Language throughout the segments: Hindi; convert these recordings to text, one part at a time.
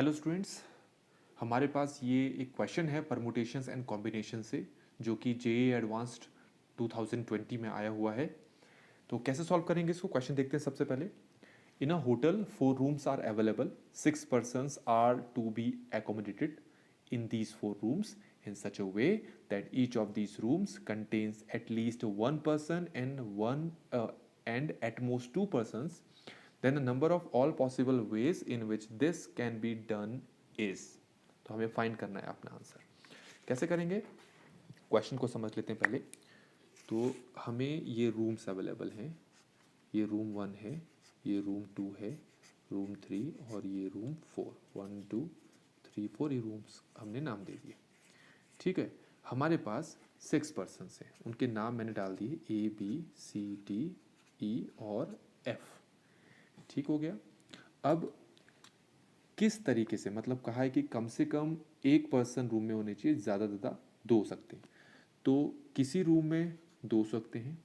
हेलो स्टूडेंट्स, हमारे पास ये एक क्वेश्चन है परमुटेशंस एंड कॉम्बिनेशन से, जो कि जेईई एडवांस्ड 2020 में आया हुआ है। तो कैसे सॉल्व करेंगे इसको, क्वेश्चन देखते हैं। सबसे पहले, in a hotel 4 rooms are available, 6 persons are to be accommodated in these 4 rooms in such a way that each of these rooms contains at least one person and at most 2 persons. Then the number of all possible ways in which this can be done is. तो हमें फाइंड करना है अपना आंसर। कैसे करेंगे, क्वेश्चन को समझ लेते हैं पहले। तो हमें ये रूम्स अवेलेबल हैं, ये रूम 1 है, ये रूम 2 है, रूम 3 और ये रूम 4। 1 2 3 4 ये रूम्स हमने नाम दे दिए। ठीक है, हमारे पास 6 persons हैं, उनके नाम मैंने डाल दिए ABCDE और F। ठीक हो गया। अब किस तरीके से, मतलब कहा है कि कम से कम एक पर्सन रूम में होने चाहिए, ज़्यादा ज़्यादा 2 हो सकते हैं। तो किसी रूम में 2 हो सकते हैं,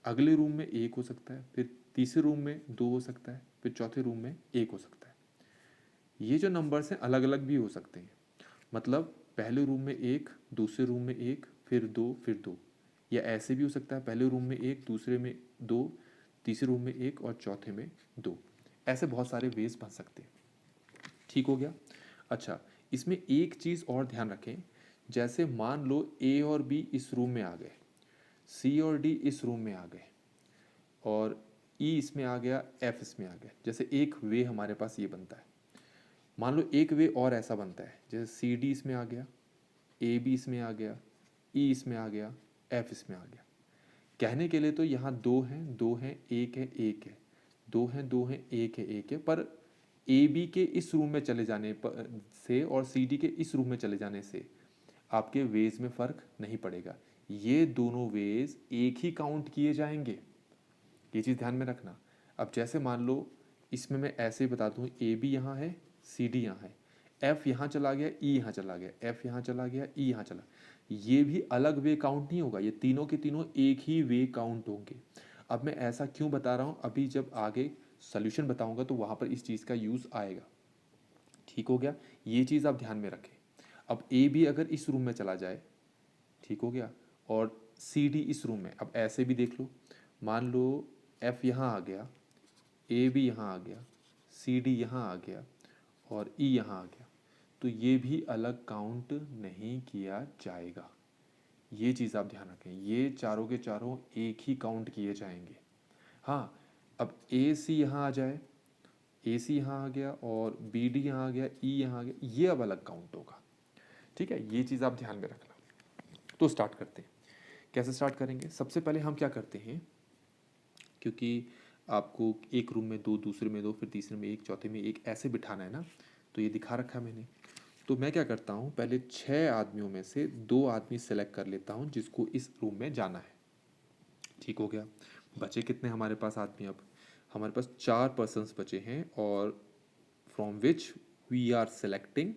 अगले रूम में 1 हो सकता है, फिर तीसरे रूम में 2 हो सकता है, फिर चौथे रूम में 1 हो सकता है। ये जो नंबर्स हैं अलग अलग भी हो सकते हैं, मतलब पहले रूम में 1, दूसरे रूम में 1, फिर 2, फिर 2। या ऐसे भी हो सकता है, पहले रूम में 1, दूसरे में 2, तीसरे रूम में 1 और चौथे में 2। ऐसे बहुत सारे वेज बन सकते हैं। ठीक हो गया। अच्छा, इसमें एक चीज़ और ध्यान रखें, जैसे मान लो ए और बी इस रूम में आ गए, सी और डी इस रूम में आ गए, और ई इसमें आ गया, एफ इसमें आ गया। जैसे एक वे हमारे पास ये बनता है। मान लो एक वे और ऐसा बनता है, जैसे सी डी इसमें आ गया, ए बी इसमें आ गया, ई इसमें आ गया, एफ इसमें आ गया। कहने के लिए तो यहाँ 2 हैं, 2 हैं, 1 है, 1 है, 2 हैं, 2 हैं, 1 है, 1 है, पर ए बी के इस रूम में चले जाने से और सी डी के इस रूम में चले जाने से आपके वेज में फ़र्क नहीं पड़ेगा। ये दोनों वेज एक ही काउंट किए जाएंगे, ये चीज़ ध्यान में रखना। अब जैसे मान लो इसमें मैं ऐसे बता दूँ, ए बी यहाँ है, सी डी यहाँ है, एफ यहाँ चला गया, ई यहाँ चला गया, एफ यहाँ चला गया, ई यहाँ चला, ये भी अलग वे काउंट नहीं होगा, ये तीनों के तीनों एक ही वे काउंट होंगे। अब मैं ऐसा क्यों बता रहा हूँ, अभी जब आगे सोल्यूशन बताऊंगा तो वहाँ पर इस चीज़ का यूज़ आएगा। ठीक हो गया, ये चीज़ आप ध्यान में रखें। अब ए बी अगर इस रूम में चला जाए, ठीक हो गया, और सी डी इस रूम में, अब ऐसे भी देख लो, मान लो एफ यहाँ आ गया, ए बी यहाँ आ गया, सी डी यहाँ आ गया और ई यहाँ आ गया, तो ये भी अलग काउंट नहीं किया जाएगा। ये चीज़ आप ध्यान रखें, ये चारों के चारों एक ही काउंट किए जाएंगे। हाँ, अब ए सी यहाँ आ जाए, ए सी यहाँ आ गया और बी डी यहाँ आ गया, ई यहाँ आ गया, ये अब अलग काउंट होगा। ठीक है, ये चीज़ आप ध्यान में रखना। तो स्टार्ट करते हैं। कैसे स्टार्ट करेंगे, सबसे पहले हम क्या करते हैं, क्योंकि आपको एक रूम में 2, दूसरे में 2, फिर तीसरे में 1, चौथे में 1 ऐसे बिठाना है ना, तो ये दिखा रखा है मैंने। तो मैं क्या करता हूँ, पहले 6 आदमियों में से 2 आदमी सेलेक्ट कर लेता हूँ जिसको इस रूम में जाना है। ठीक हो गया। बचे कितने हमारे पास आदमी, अब हमारे पास 4 पर्सन्स बचे हैं, और from which we are selecting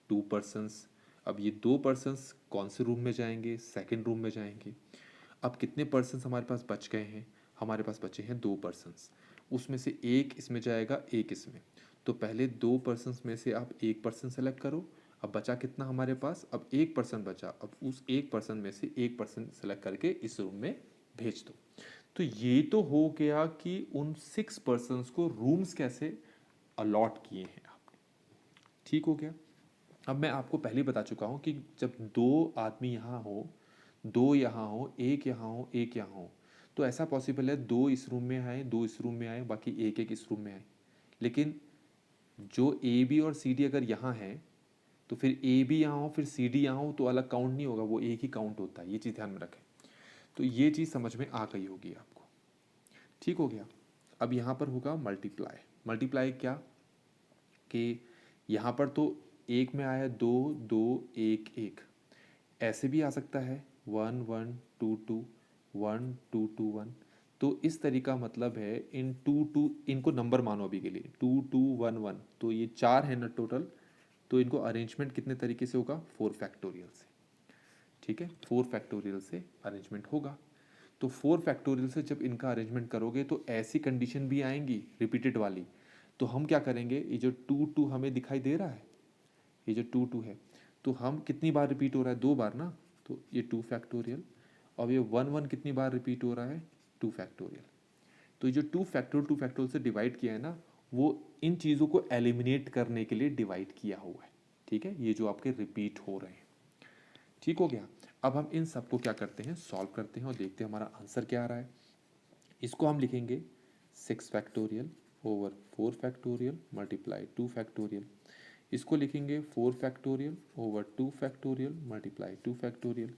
2 persons. अब ये 2 पर्सन्स कौन से रूम में जाएंगे, सेकेंड रूम में जाएंगे। अब कितने पर्सन्स हमारे पास बच गए हैं, हमारे पास बचे हैं 2 पर्सन्स, उसमें से एक इसमें जाएगा, एक इसमें। तो पहले 2 पर्सन्स में से आप 1 पर्सन सेलेक्ट करो। अब बचा कितना हमारे पास, अब 1 पर्सन बचा, अब उस 1 पर्सन में से 1 पर्सन सेलेक्ट करके इस रूम में भेज दो। तो ये तो हो गया कि उन 6 पर्सन्स को रूम्स कैसे अलॉट किए हैं आपने। ठीक हो गया। अब मैं आपको पहले ही बता चुका हूँ कि जब 2 आदमी यहाँ हो, 2 यहाँ हो, 1 यहाँ हो, 1 यहाँ हो, तो ऐसा पॉसिबल है 2 इस रूम में आए, 2 इस रूम में आए, बाकी 1 इस रूम में आए। लेकिन जो ए बी और सी डी अगर यहाँ है, तो फिर ए बी यहाँ हो, फिर सी डी यहाँ हो, तो अलग काउंट नहीं होगा, वो एक ही काउंट होता है। ये चीज़ ध्यान में रखें। तो ये चीज़ समझ में आ गई होगी आपको। ठीक हो गया। अब यहाँ पर होगा मल्टीप्लाई। मल्टीप्लाई क्या, कि यहाँ पर तो एक में आया 2 2 1 1, ऐसे भी आ सकता है 1 1 2 2 1 2 2 1। तो इस तरीका मतलब है, इन 2 2 इनको नंबर मानो अभी के लिए, 2 2 1 1, तो ये 4 है ना टोटल। तो इनको अरेंजमेंट कितने तरीके से होगा, 4 फैक्टोरियल से। ठीक है, 4 फैक्टोरियल से अरेंजमेंट होगा। तो 4 फैक्टोरियल से जब इनका अरेंजमेंट करोगे तो ऐसी कंडीशन भी आएंगी रिपीटेड वाली, तो हम क्या करेंगे, ये जो 2 हमें दिखाई दे रहा है, ये जो 2 है, तो हम कितनी बार रिपीट हो रहा है, 2 बार ना, तो ये 2 फैक्टोरियल, और ये 1 कितनी बार रिपीट हो रहा है, 2 फैक्टोरियल। तो ये जो 2 फैक्टोरियल से डिवाइड किया है ना, वो इन चीज़ों को एलिमिनेट करने के लिए डिवाइड किया हुआ है, ठीक है, ये जो आपके रिपीट हो रहे हैं। ठीक हो गया। अब हम इन सबको क्या करते हैं, सॉल्व करते हैं और देखते हैं हमारा आंसर क्या आ रहा है। इसको हम लिखेंगे 6 factorial over 4 factorial multiply 2 factorial. इसको लिखेंगे 4 factorial over 2 factorial multiply 2 factorial.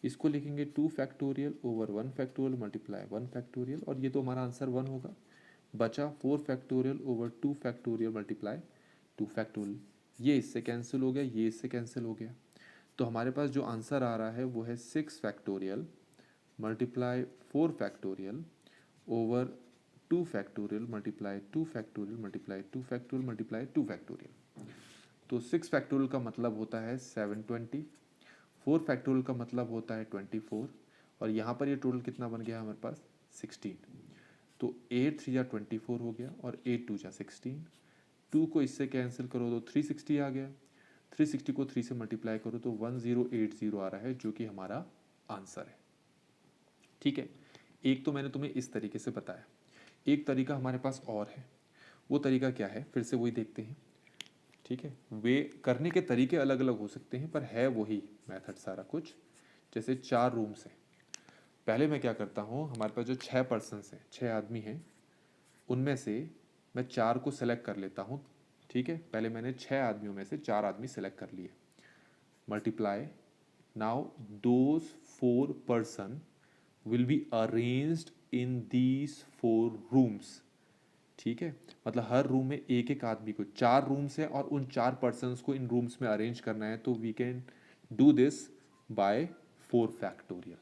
इसको लिखेंगे 2 factorial over 1 factorial multiply 1 factorial, और ये तो हमारा आंसर 1 होगा। बचा 4 factorial over 2 factorial multiply 2 factorial. ये इससे कैंसिल हो गया, ये इससे कैंसिल हो गया। तो हमारे पास जो आंसर आ रहा है वो है 6 factorial multiply 4 factorial over 2 factorial multiply 2 factorial multiply 2 factorial multiply 2 factorial. तो 6 फैक्टोरियल का मतलब होता है 720, 4 फैक्टोरियल का मतलब होता है 24, और यहाँ पर ये टोटल कितना बन गया हमारे पास 16। तो 8 3 जा 24 हो गया और 8 2 जा 16। 2 को इससे कैंसिल करो तो 360 आ गया, 360 को 3 से मल्टीप्लाई करो तो 1080 आ रहा है, जो कि हमारा आंसर है। ठीक है, एक तो मैंने तुम्हें इस तरीके से बताया। एक तरीका हमारे पास और है, वो तरीका क्या है, फिर से वही देखते हैं। ठीक है, वे करने के तरीके अलग अलग हो सकते हैं, पर है वही मेथड सारा कुछ। जैसे 4 रूम्स हैं, पहले मैं क्या करता हूँ, हमारे पास जो 6 पर्सनस हैं, 6 आदमी हैं, उनमें से मैं 4 को सेलेक्ट कर लेता हूँ। ठीक है, पहले मैंने 6 आदमियों में से 4 आदमी सेलेक्ट कर लिए, multiply, now those 4 person will be arranged in these 4 rooms. ठीक है, मतलब हर रूम में एक एक आदमी को, 4 रूम्स है और उन 4 पर्सन्स को इन रूम्स में अरेंज करना है, तो we can do this by 4 factorial.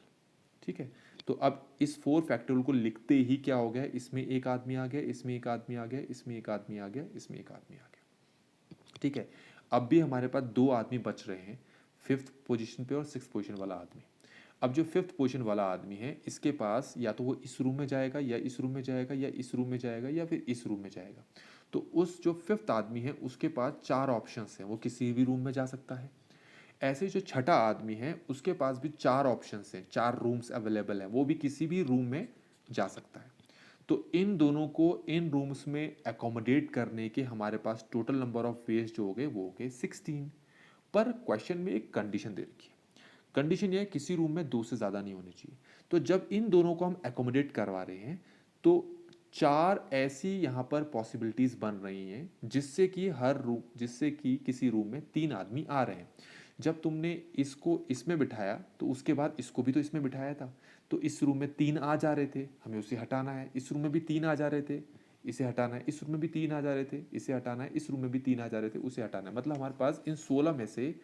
ठीक है, तो अब इस 4 फैक्टोरियल को लिखते ही क्या हो गया, इसमें एक आदमी आ गया, इसमें एक आदमी आ गया, इसमें एक आदमी आ गया, इसमें एक आदमी आ गया। ठीक है, अब भी हमारे पास 2 आदमी बच रहे हैं, 5th पोजीशन पे और 6th पोजीशन वाला आदमी। अब जो 5th पोजीशन वाला आदमी है, इसके पास या तो वो इस रूम में जाएगा, या इस रूम में जाएगा, या इस रूम में जाएगा, या फिर इस रूम में जाएगा। तो उस जो 5th आदमी है उसके पास 4 ऑप्शंस हैं, वो किसी भी रूम में जा सकता है। ऐसे जो छठा आदमी है उसके पास भी 4 ऑप्शंस हैं, 4 रूम्स अवेलेबल हैं, वो भी किसी भी रूम में जा सकता है। तो इन दोनों को इन रूम्स में एकोमोडेट करने के हमारे पास टोटल नंबर ऑफ वेज जो हो गए वो हो गए 16। पर क्वेश्चन में एक कंडीशन दे रखी है, कंडीशन ये है किसी रूम में 2 से ज़्यादा नहीं होने चाहिए। तो जब इन दोनों को हम एकोमोडेट करवा रहे हैं, तो 4 ऐसी यहाँ पर पॉसिबिलिटीज़ बन रही हैं जिससे कि किसी रूम में 3 आदमी आ रहे हैं। जब तुमने इसको इसमें बिठाया तो उसके बाद इसको भी तो इसमें बिठाया था, तो इस रूम में 3 आ जा रहे थे, हमें उसे हटाना है। इस रूम में भी 3 आ जा रहे थे, इसे हटाना है। इस रूम में भी 3 आ जा रहे थे, इसे हटाना है। इस रूम में भी 3 आ जा रहे थे, उसे हटाना है। मतलब हमारे पास इन 16 में से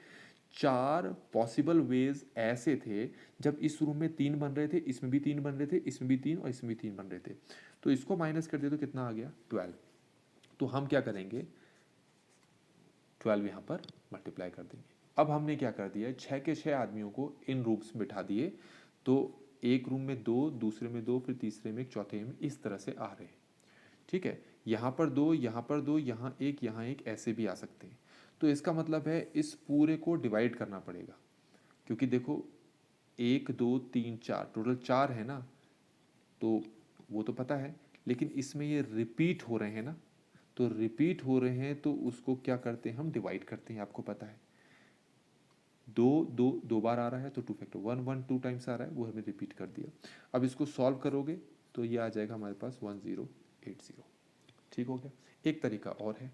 4 पॉसिबल वेज ऐसे थे जब इस रूम में 3 बन रहे थे, इसमें भी 3 बन रहे थे, इसमें भी 3 और इसमें भी 3 बन रहे थे। तो इसको माइनस कर दिया तो कितना आ गया 12। तो हम क्या करेंगे, 12 यहाँ पर मल्टीप्लाई कर देंगे। अब हमने क्या कर दिया, 6 के 6 आदमियों को इन रूम्स में बिठा दिए। तो एक रूम में 2, दूसरे में 2, फिर तीसरे में, चौथे में, इस तरह से आ रहे हैं। ठीक है, यहाँ पर 2, यहाँ पर 2, यहाँ एक, ऐसे भी आ सकते हैं। तो इसका मतलब है इस पूरे को डिवाइड करना पड़ेगा, क्योंकि देखो 1 2 3 4 टोटल 4 है ना, तो वो तो पता है, लेकिन इसमें ये रिपीट हो रहे हैं ना, तो रिपीट हो रहे हैं तो उसको क्या करते हैं हम, डिवाइड करते हैं। आपको पता है 2 बार आ रहा है तो 2 फैक्टर 1 2 टाइम्स आ रहा है, वो हमने रिपीट कर दिया। अब इसको सॉल्व करोगे तो ये आ जाएगा हमारे पास 1080। ठीक हो गया। एक तरीका और है,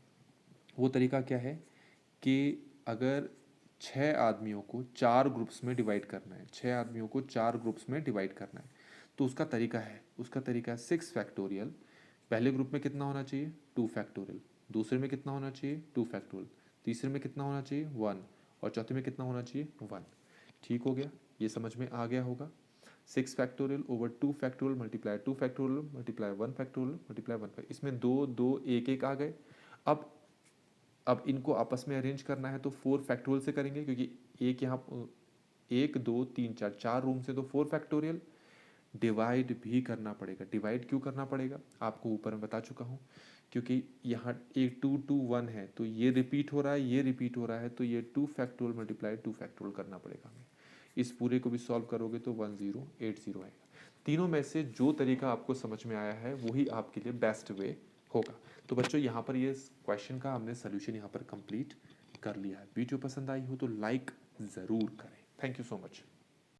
वो तरीका क्या है कि अगर 6 आदमियों को 4 ग्रुप्स में डिवाइड करना है, 6 आदमियों को 4 ग्रुप्स में डिवाइड करना है, तो उसका तरीका है 6 फैक्टोरियल। पहले ग्रुप में कितना होना चाहिए, 2 फैक्टोरियल। दूसरे में कितना होना चाहिए, 2 फैक्टोरियल। तीसरे में कितना होना चाहिए, 1। और चौथे में कितना होना चाहिए, 1। ठीक हो गया, ये समझ में आ गया होगा। 6 factorial over 2 factorial multiply 2 factorial multiply 1 factorial multiply 1 factorial. इसमें 2 2 1 1 आ गए। अब इनको आपस में अरेंज करना है तो 4 फैक्टोरियल से करेंगे, क्योंकि एक यहाँ 1 2 3 4 4 रूम से, तो 4 फैक्टोरियल। डिवाइड भी करना पड़ेगा। डिवाइड क्यों करना पड़ेगा, आपको ऊपर में बता चुका हूँ, क्योंकि यहाँ एक 2 2 1 है तो ये रिपीट हो रहा है, ये रिपीट हो रहा है, तो ये 2 फैक्टोरियल मल्टीप्लाई 2 फैक्टोरियल करना पड़ेगा हमें। इस पूरे को भी सॉल्व करोगे तो 1080 आएगा। तीनों में से जो तरीका आपको समझ में आया है वही आपके लिए बेस्ट वे होगा। तो बच्चों यहाँ पर ये क्वेश्चन का हमने सोल्यूशन यहाँ पर कंप्लीट कर लिया है। वीडियो पसंद आई हो तो लाइक ज़रूर करें। Thank you so much.